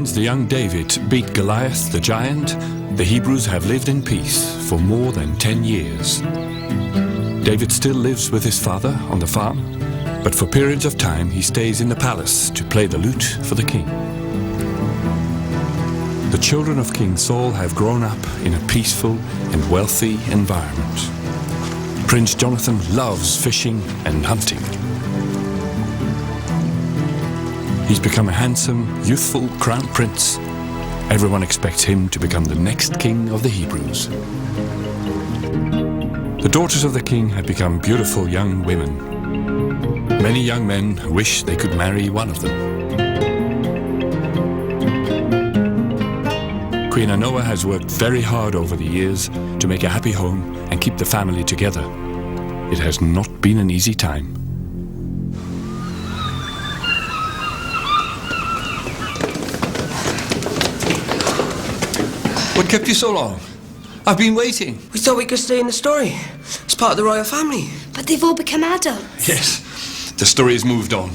Since the young David beat Goliath the giant, the Hebrews have lived in peace for more than 10 years. David still lives with his father on the farm, but for periods of time he stays in the palace to play the lute for the king. The children of King Saul have grown up in a peaceful and wealthy environment. Prince Jonathan loves fishing and hunting. He's become a handsome, youthful crown prince. Everyone expects him to become the next king of the Hebrews. The daughters of the king have become beautiful young women. Many young men wish they could marry one of them. Queen Anoa has worked very hard over the years to make a happy home and keep the family together. It has not been an easy time. What kept you so long? I've been waiting. We thought we could stay in the story. It's part of the royal family. But they've all become adults. Yes, the story has moved on.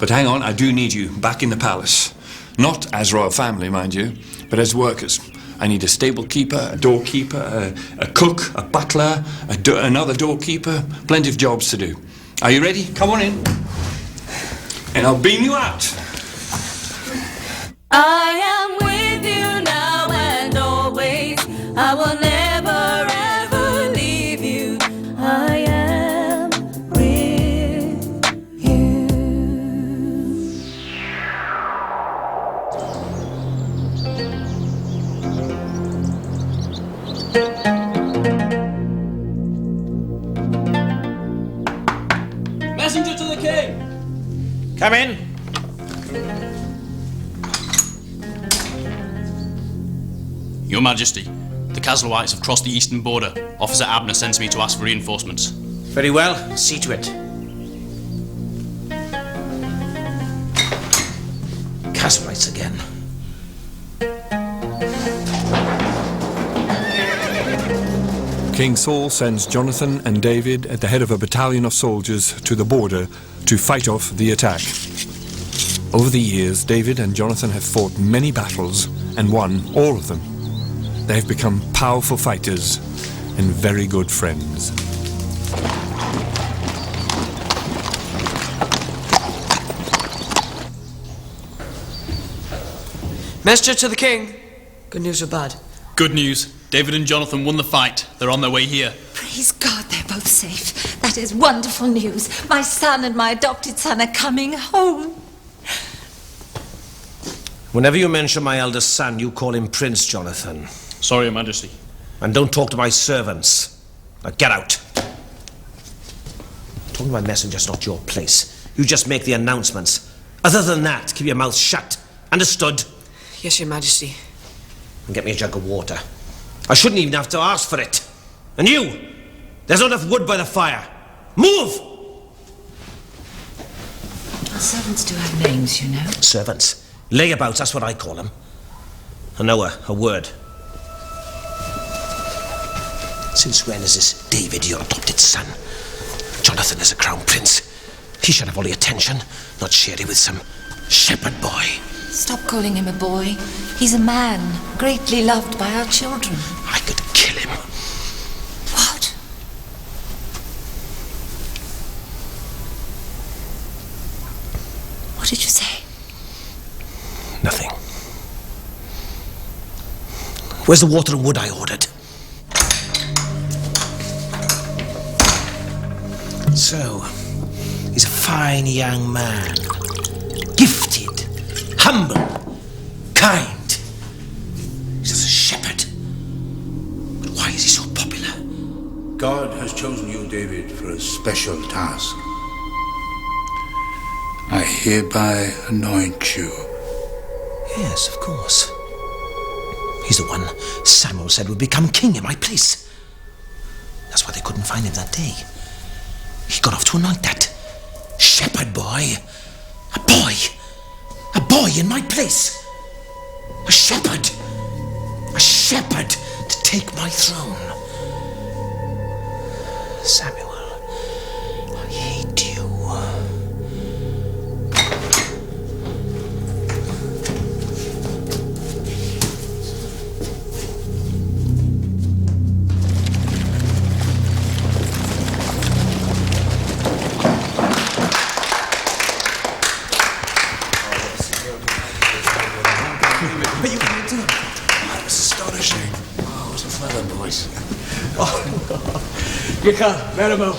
But hang on, I do need you back in the palace. Not as royal family, mind you, but as workers. I need a stable keeper, a doorkeeper, a cook, a butler, another doorkeeper. Plenty of jobs to do. Are you ready? Come on in. And I'll beam you out. I am with you now and always. I will never ever leave you. I am with you. Messenger to the king! Come in. Your Majesty, the Castlewhites have crossed the eastern border. Officer Abner sends me to ask for reinforcements. Very well, see to it. Castlewhites again. King Saul sends Jonathan and David at the head of a battalion of soldiers to the border to fight off the attack. Over the years, David and Jonathan have fought many battles and won all of them. They have become powerful fighters and very good friends. Messenger to the king. Good news or bad? Good news. David and Jonathan won the fight. They're on their way here. Praise God, they're both safe. That is wonderful news. My son and my adopted son are coming home. Whenever you mention my eldest son, you call him Prince Jonathan. Sorry, Your Majesty. And don't talk to my servants. Now get out. Talking to my messenger's not your place. You just make the announcements. Other than that, keep your mouth shut. Understood? Yes, Your Majesty. And get me a jug of water. I shouldn't even have to ask for it. And you! There's not enough wood by the fire. Move! Our servants do have names, you know. Servants. Layabouts, that's what I call them. Anoa, a word. Since when is this David your adopted son? Jonathan is a crown prince. He should have all the attention, not share it with some shepherd boy. Stop calling him a boy. He's a man, greatly loved by our children. I could kill him. What? What did you say? Nothing. Where's the water and wood I ordered? So, he's a fine young man. Gifted, humble, kind. He's just a shepherd. But why is he so popular? God has chosen you, David, for a special task. I hereby anoint you. Yes, of course. He's the one Samuel said would become king in my place. That's why they couldn't find him that day. He got off to anoint that shepherd boy. A boy. A boy in my place. A shepherd. A shepherd to take my throne. Samuel, I hate you. Gichal, Merimo.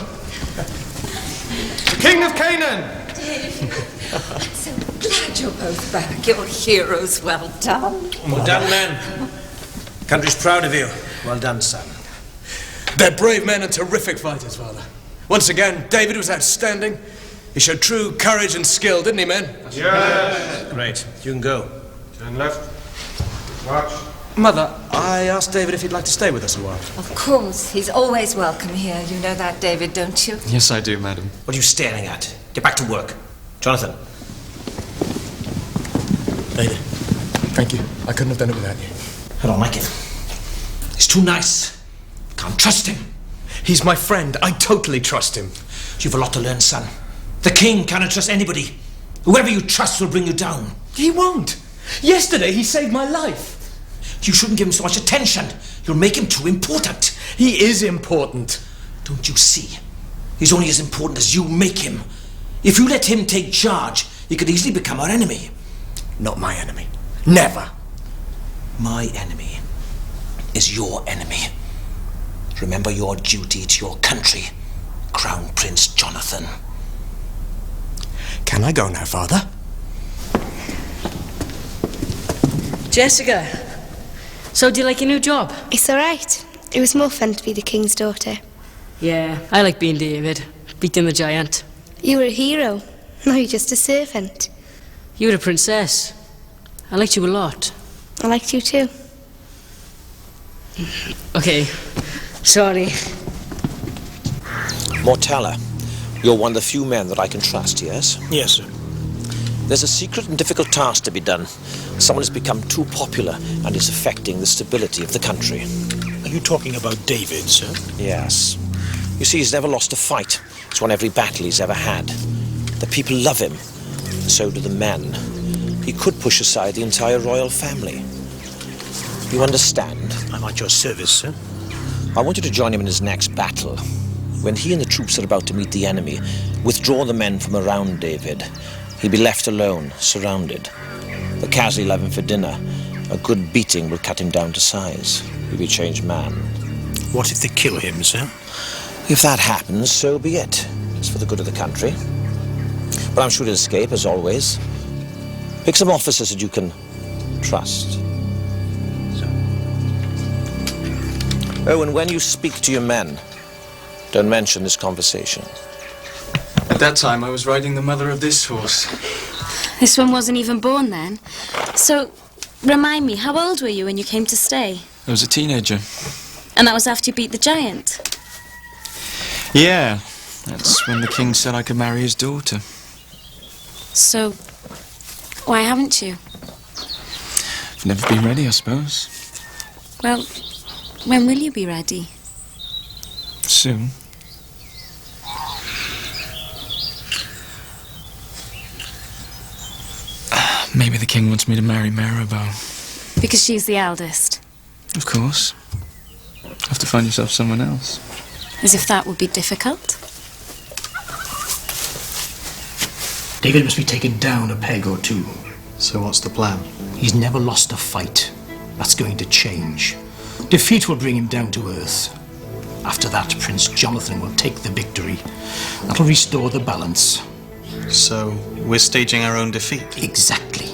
The King of Canaan! So glad you're both back. You're heroes. Well done. Well done, men. Country's proud of you. Well done, son. They're brave men and terrific fighters, Father. Once again, David was outstanding. He showed true courage and skill, didn't he, men? Yes. Great. You can go. Turn left. Watch. Mother, I asked David if he'd like to stay with us a while. Of course, he's always welcome here. You know that, David, don't you? Yes, I do, madam. What are you staring at? Get back to work. Jonathan. David, thank you. I couldn't have done it without you. I don't like him. He's too nice. Can't trust him. He's my friend. I totally trust him. You've a lot to learn, son. The king cannot trust anybody. Whoever you trust will bring you down. He won't. Yesterday, he saved my life. You shouldn't give him so much attention. You'll make him too important. He is important. Don't you see? He's only as important as you make him. If you let him take charge, he could easily become our enemy. Not my enemy. Never. My enemy is your enemy. Remember your duty to your country, Crown Prince Jonathan. Can I go now, Father? Jessica, so do you like your new job? It's all right. It was more fun to be the king's daughter. Yeah, I like being David, beating the giant. You were a hero. Now you're just a servant. You were a princess. I liked you a lot. I liked you too. Okay, sorry. Mortalla, you're one of the few men that I can trust, yes? Yes, sir. There's a secret and difficult task to be done. Someone has become too popular and is affecting the stability of the country. Are you talking about David, sir? Yes. You see, he's never lost a fight. He's won every battle he's ever had. The people love him. So do the men. He could push aside the entire royal family. You understand? I'm at your service, sir. I want you to join him in his next battle. When he and the troops are about to meet the enemy, withdraw the men from around David. He'll be left alone, surrounded. The Kaz will have him for dinner. A good beating will cut him down to size. He'll be a changed man. What if they kill him, sir? If that happens, so be it. It's for the good of the country. But I'm sure he'll escape, as always. Pick some officers that you can trust. Oh, and when you speak to your men, don't mention this conversation. At that time, I was riding the mother of this horse. This one wasn't even born then. So, remind me, how old were you when you came to stay? I was a teenager. And that was after you beat the giant? Yeah, that's when the king said I could marry his daughter. So, why haven't you? I've never been ready, I suppose. Well, when will you be ready? Soon. Maybe the king wants me to marry Maribel. Because she's the eldest. Of course. Have to find yourself someone else. As if that would be difficult. David must be taken down a peg or two. So what's the plan? He's never lost a fight. That's going to change. Defeat will bring him down to earth. After that, Prince Jonathan will take the victory. That'll restore the balance. So, we're staging our own defeat? Exactly.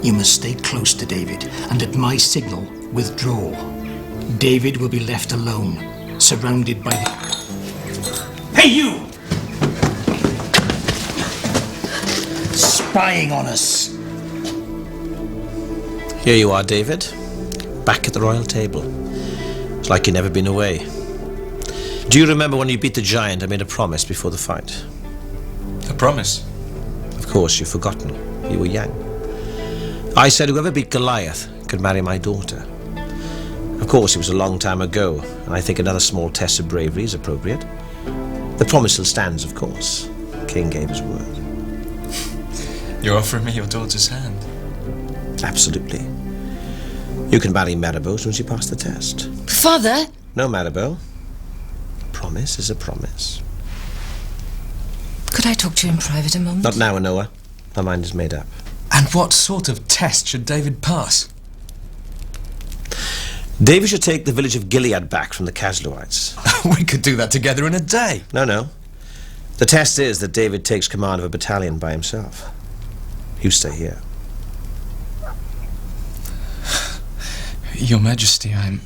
You must stay close to David, and at my signal, withdraw. David will be left alone, surrounded by the... Hey, you! Spying on us. Here you are, David. Back at the royal table. It's like you've never been away. Do you remember when you beat the giant? I made a promise before the fight. A promise? Of course, you've forgotten. You were young. I said whoever beat Goliath could marry my daughter. Of course, it was a long time ago, and I think another small test of bravery is appropriate. The promise still stands, of course. The king gave his word. You're offering me your daughter's hand? Absolutely. You can marry Maribel as soon as you pass the test. Father? No, Maribel. A promise is a promise. Could I talk to you in private a moment? Not now, Anoa. My mind is made up. And what sort of test should David pass? David should take the village of Gilead back from the Casluhites. We could do that together in a day. No. The test is that David takes command of a battalion by himself. You stay here. Your Majesty, I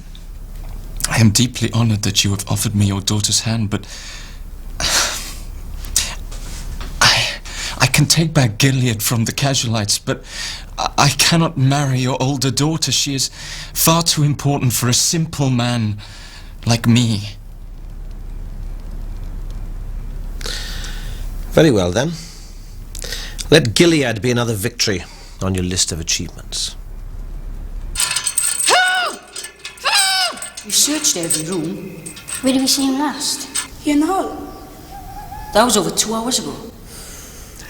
am deeply honored that you have offered me your daughter's hand, but I can take back Gilead from the Casualites, but I cannot marry your older daughter. She is far too important for a simple man like me. Very well, then. Let Gilead be another victory on your list of achievements. You searched every room. Where did we see him last? Here in the hall. That was over 2 hours ago.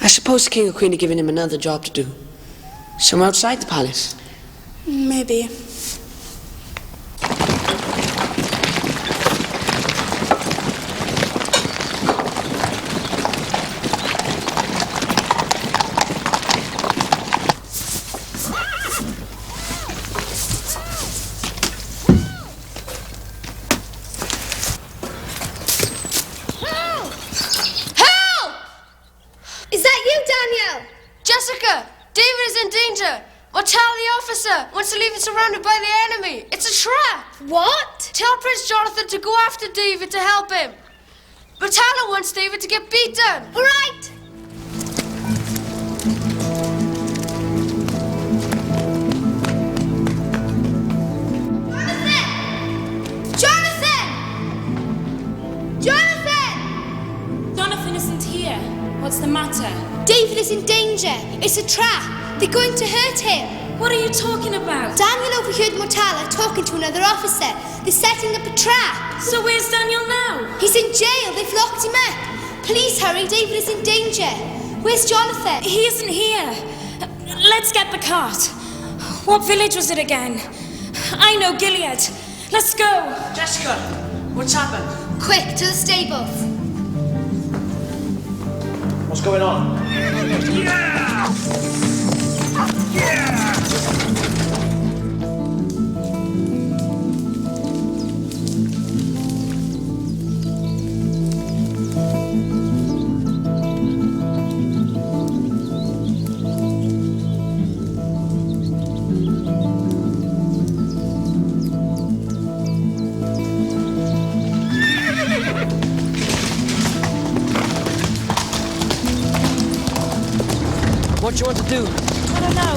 I suppose the king or queen are giving him another job to do. Somewhere outside the palace. Maybe. Jessica! David is in danger! Mortal the officer wants to leave it surrounded by the enemy. It's a trap! What? Tell Prince Jonathan to go after David to help him. Mortalla wants David to get beaten. All right! Jonathan isn't here. What's the matter? David is in danger. It's a trap. They're going to hurt him. What are you talking about? Daniel overheard Mortalla talking to another officer. They're setting up a trap. So where's Daniel now? He's in jail. They've locked him up. Please hurry. David is in danger. Where's Jonathan? He isn't here. Let's get the cart. What village was it again? I know, Gilead. Let's go. Jessica, what's happened? Quick, to the stables. What's going on? What do you want to do? I don't know.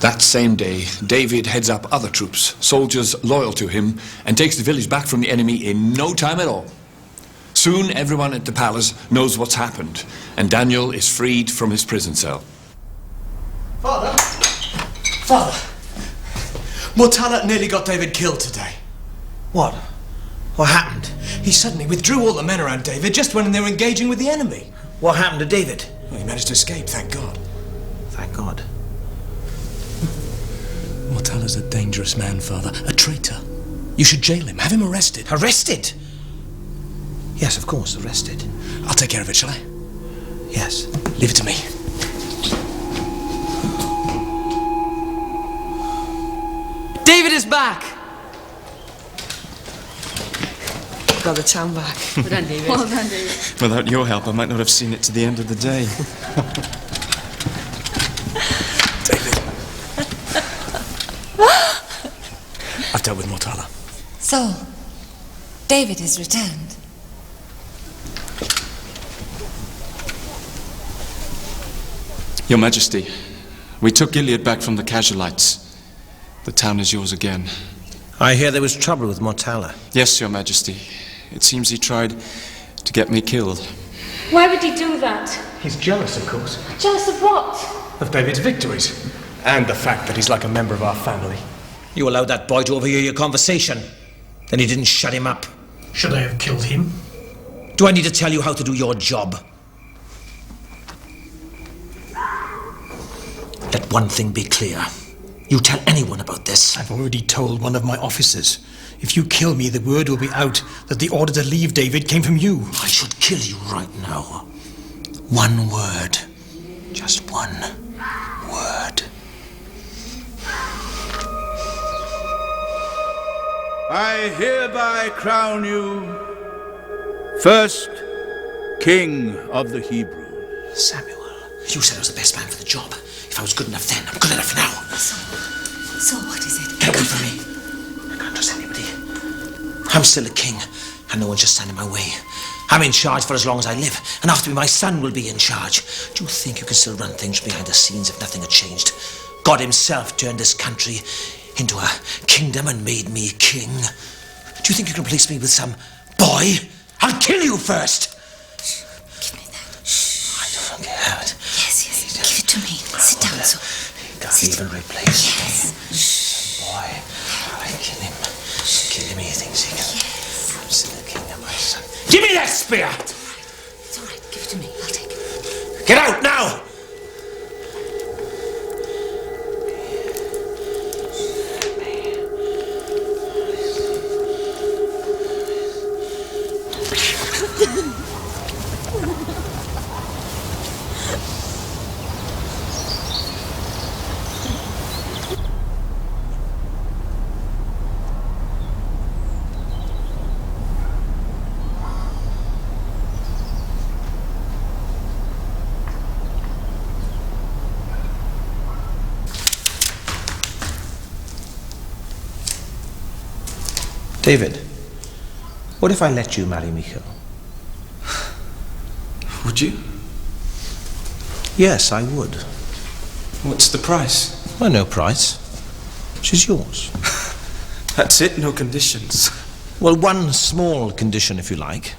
That same day, David heads up other troops, soldiers loyal to him, and takes the village back from the enemy in no time at all. Soon everyone at the palace knows what's happened, and Daniel is freed from his prison cell. Father! Father! Mortalla nearly got David killed today. What? What happened? He suddenly withdrew all the men around David just when they were engaging with the enemy. What happened to David? Well, he managed to escape, thank God. Thank God. Mortalla's a dangerous man, Father. A traitor. You should jail him. Have him arrested. Arrested? Yes, of course, arrested. I'll take care of it, shall I? Yes. Leave it to me. David is back! Got the town back. Well done, David. Well done, David. Without your help, I might not have seen it to the end of the day. I've dealt with Mortalla. So, David has returned. Your Majesty, we took Gilead back from the Casualites. The town is yours again. I hear there was trouble with Mortalla. Yes, Your Majesty. It seems he tried to get me killed. Why would he do that? He's jealous, of course. Jealous of what? Of David's victories. And the fact that he's like a member of our family. You allowed that boy to overhear your conversation. Then you didn't shut him up. Should I have killed him? Do I need to tell you how to do your job? Let one thing be clear. You tell anyone about this. I've already told one of my officers. If you kill me, the word will be out that the order to leave David came from you. I should kill you right now. One word. Just one word. I hereby crown you first King of the Hebrews. Samuel, you said I was the best man for the job. If I was good enough then, I'm good enough now. So what is it? Get away from me. I can't trust anybody. I'm still a king, and no one should stand in my way. I'm in charge for as long as I live, and after me my son will be in charge. Do you think you can still run things behind the scenes if nothing had changed? God himself turned this country into a kingdom and made me king. Do you think you can replace me with some boy? I'll kill you first! Give me that. I don't care. Yes. Give it to me. Sit down, so. You can't even replace me. Yes. Boy, I kill him. Kill him, he thinks he can. Yes. I'm still the king of my son. Give me that spear! It's all right. Give it to me. I'll take it. Get out now! David, what if I let you marry Michal? Would you? Yes, I would. What's the price? Well, no price. She's yours. That's it, no conditions. Well, one small condition, if you like.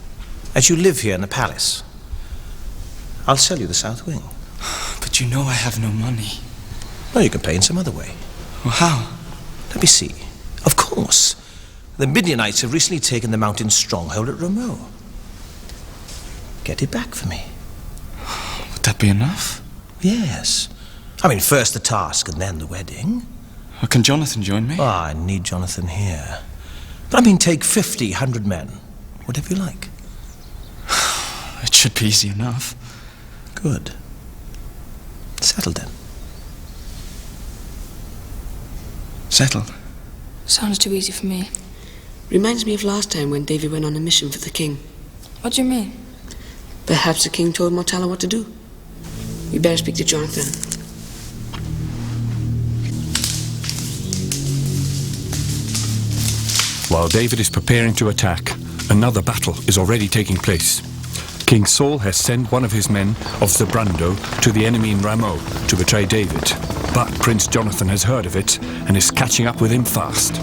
As you live here in the palace, I'll sell you the South Wing. But you know I have no money. Well, you can pay in some other way. Well, how? Let me see. Of course. The Midianites have recently taken the mountain stronghold at Ramot. Get it back for me. Would that be enough? Yes. I mean, first the task and then the wedding. Well, can Jonathan join me? Oh, I need Jonathan here. But I mean, take 50, 100 men. Whatever you like. It should be easy enough. Good. Settled then. Settled? Sounds too easy for me. Reminds me of last time when David went on a mission for the king. What do you mean? Perhaps the king told Mortalla what to do. We better speak to Jonathan. While David is preparing to attack, another battle is already taking place. King Saul has sent one of his men of Zebrando to the enemy in Ramot to betray David. But Prince Jonathan has heard of it and is catching up with him fast.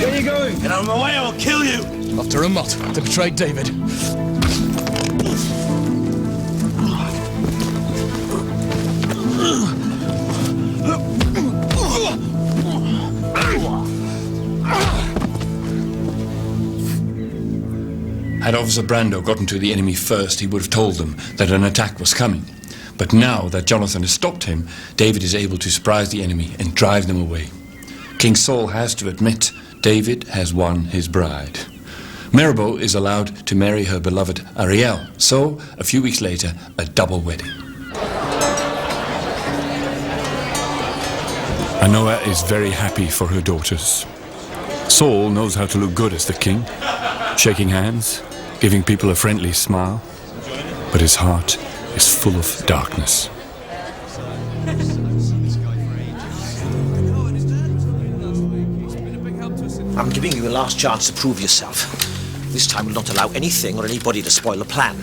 Where are you going? Get out of my way, I'll kill you! Off to Ramot to betray David. Had Officer Brando gotten to the enemy first, he would have told them that an attack was coming. But now that Jonathan has stopped him, David is able to surprise the enemy and drive them away. King Saul has to admit David has won his bride. Mirabeau is allowed to marry her beloved Ariel, so a few weeks later, a double wedding. Anoa is very happy for her daughters. Saul knows how to look good as the king, shaking hands, giving people a friendly smile, but his heart is full of darkness. I'm giving you a last chance to prove yourself. This time we'll not allow anything or anybody to spoil the plan.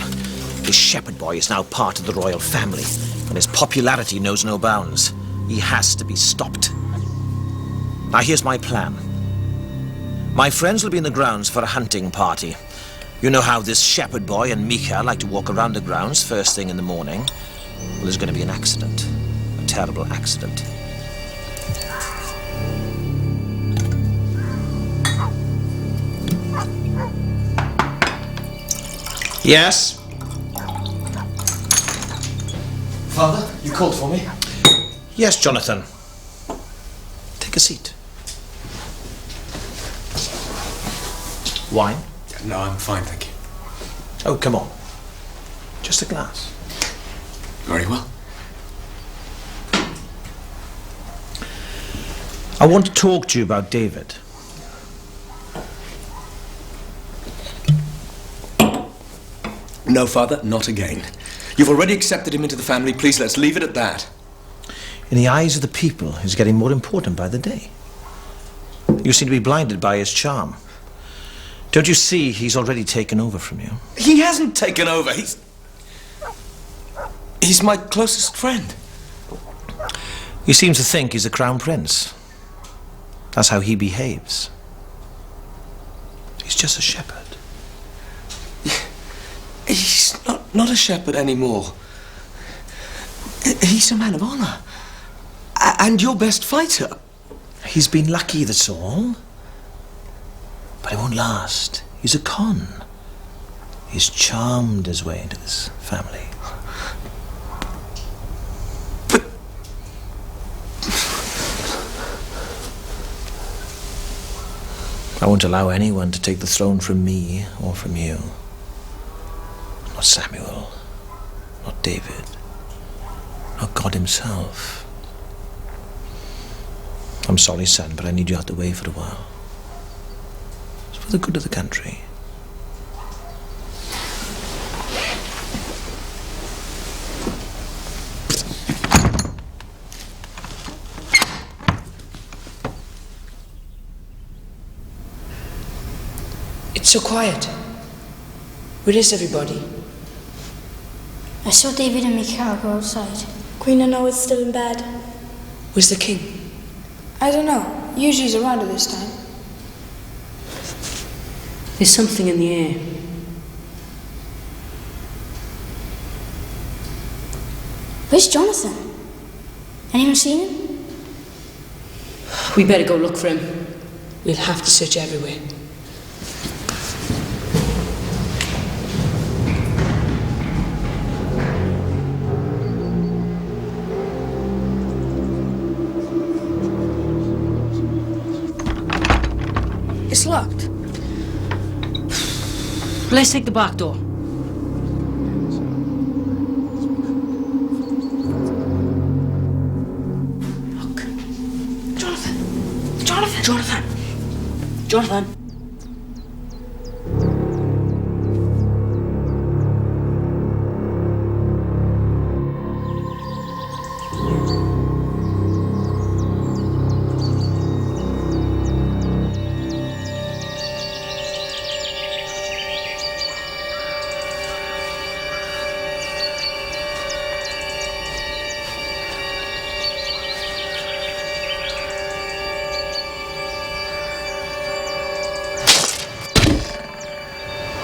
This shepherd boy is now part of the royal family, and his popularity knows no bounds. He has to be stopped. Now here's my plan. My friends will be in the grounds for a hunting party. You know how this shepherd boy and Mika like to walk around the grounds first thing in the morning? Well, there's going to be an accident. A terrible accident. Yes? Father, you called for me? Yes, Jonathan. Take a seat. Wine? No, I'm fine, thank you. Oh, come on. Just a glass. Very well. I want to talk to you about David. No, Father, not again. You've already accepted him into the family. Please, let's leave it at that. In the eyes of the people, he's getting more important by the day. You seem to be blinded by his charm. Don't you see he's already taken over from you? He hasn't taken over. He's my closest friend. He seems to think he's the crown prince. That's how he behaves. He's just a shepherd. He's not a shepherd anymore. He's a man of honor. And your best fighter. He's been lucky, that's all. But it won't last. He's a con. He's charmed his way into this family. I won't allow anyone to take the throne from me or from you. Not Samuel, not David, not God himself. I'm sorry, son, but I need you out the way for a while. It's for the good of the country. It's so quiet. Where is everybody? I saw David and Mikhail go outside. Queen Anna is still in bed. Where's the king? I don't know. Usually he's around at this time. There's something in the air. Where's Jonathan? Anyone seen him? We better go look for him. We'll have to search everywhere. It's locked. Let's take the back door. Look. Jonathan! Jonathan! Jonathan! Jonathan!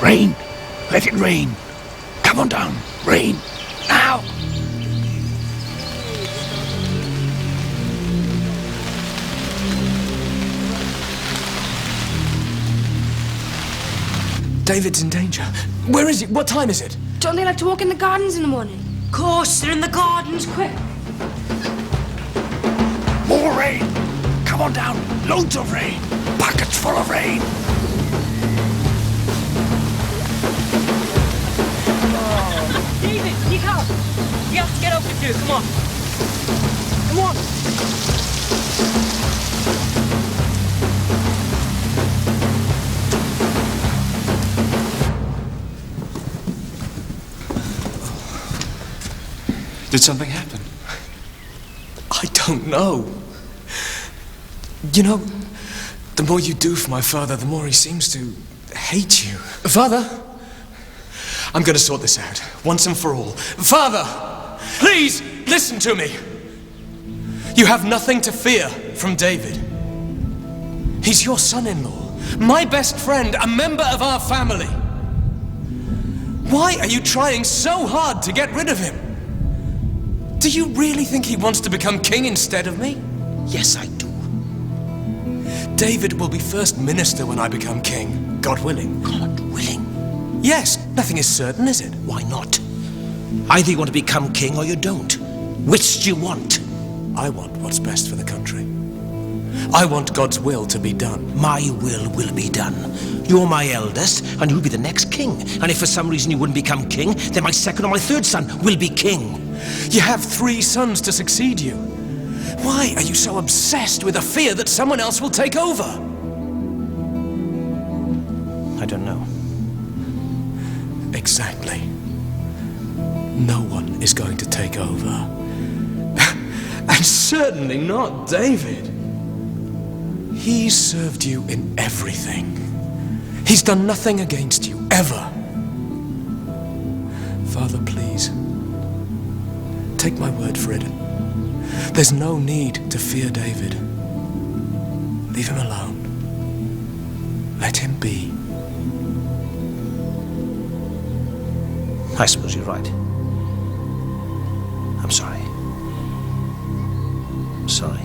Rain! Let it rain! Come on down! Rain! Now! David's in danger. Where is he? What time is it? Don't they like to walk in the gardens in the morning? Of course, they're in the gardens, quick! More rain! Come on down! Loads of rain! Buckets full of rain! David, Mikhail! You have to get up with you, come on! Come on! Did something happen? I don't know. You know, the more you do for my father, the more he seems to hate you. Father, I'm going to sort this out, once and for all. Father, please listen to me. You have nothing to fear from David. He's your son-in-law, my best friend, a member of our family. Why are you trying so hard to get rid of him? Do you really think he wants to become king instead of me? Yes, I do. David will be first minister when I become king, God willing. God willing? Yes, nothing is certain, is it? Why not? Either you want to become king or you don't. Which do you want? I want what's best for the country. I want God's will to be done. My will be done. You're my eldest, and you'll be the next king. And if for some reason you wouldn't become king, then my second or my third son will be king. You have 3 sons to succeed you. Why are you so obsessed with a fear that someone else will take over? I don't know. Exactly. No one is going to take over. And certainly not David. He's served you in everything. He's done nothing against you, ever. Father, please, take my word for it. There's no need to fear David. Leave him alone. Let him be. I suppose you're right. I'm sorry. I'm sorry.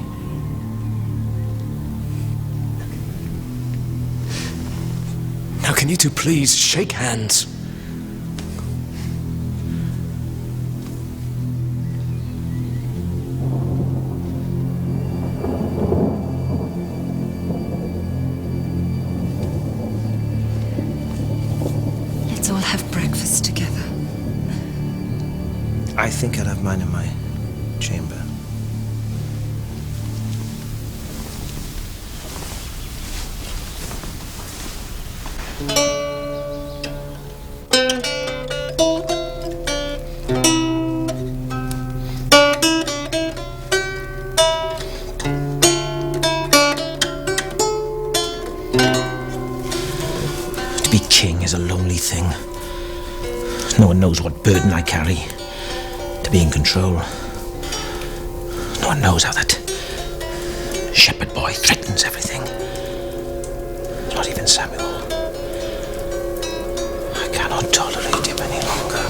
Now, can you two please shake hands? Let's all have breakfast together. I think I'll have mine in my chamber. To be king is a lonely thing. No one knows what burden I carry. To be in control. No one knows how that shepherd boy threatens everything. Not even Samuel. I cannot tolerate him any longer.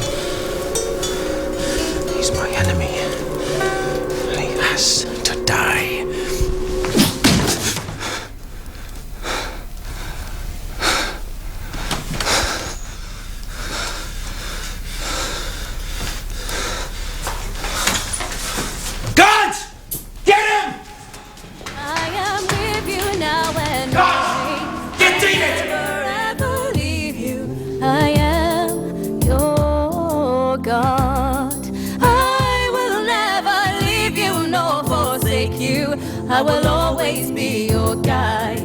He's my enemy. And he has to die. I will always be your guide.